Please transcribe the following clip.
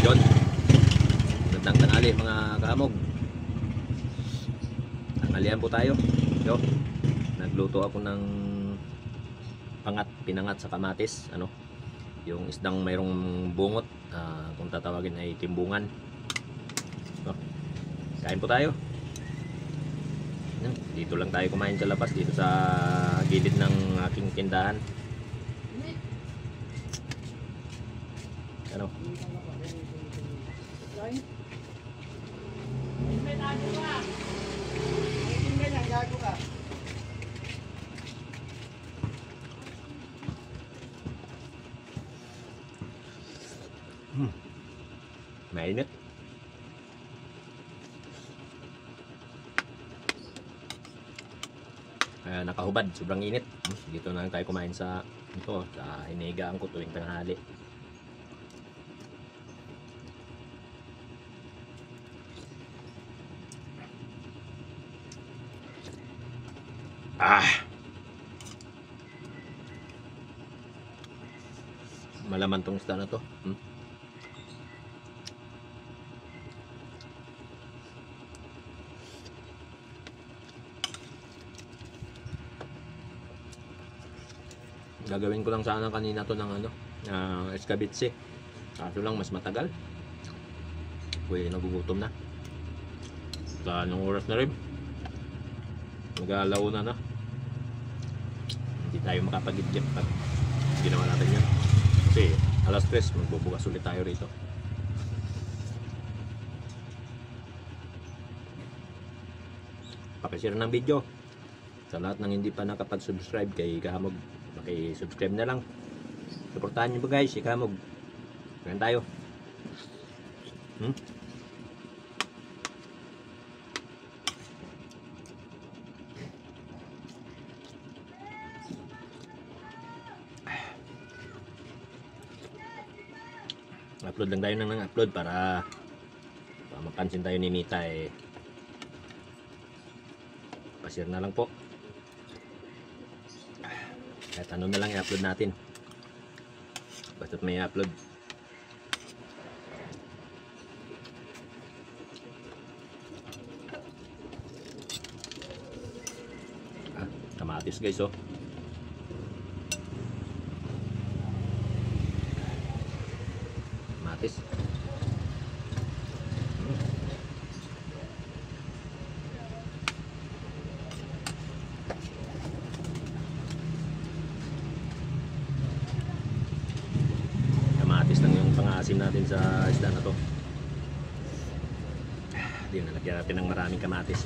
Yun. Magandang tanghali mga kahamog. Tanghalian po tayo. Yo. Nagluto ako ng pinangat sa kamatis. Ano? Yung isdang mayroong bungot. Kung tatawagin ay timbungan. So, kain po tayo. Dito lang tayo kumain sa labas. Dito sa gilid ng aking tindahan. Ano? Mainit. Nakahubad, sobrang init. Dito na lang tayo kumain sa hinigaan ko tuwing tanghali. Malaman tong isda na to. Gagawin ko lang sana kanina to ng escabitse. Kaso lang mas matagal. Uy, nagugutom na. Sa anong oras na rin? Mag-alauna na. Hindi tayo makapag-idjip pag ginawa natin yan. Kasi alas 3 magbubukas ulit tayo rito. Pakishare ng video. Sa lahat ng hindi pa nakapag-subscribe kay Kahamog, subscribe na lang. Suportahan nyo ba guys si Kahamog? Ganyan tayo. Upload lang tayo ng upload para mapansin tayo ni Mita pa-share na lang po. Kahit ano na lang i-upload natin. Basta't may upload. Kamatis guys oh. Kamatis. Kamatis lang yung pang-asim natin sa isda na to. Hindi na lagyan natin ng maraming kamatis.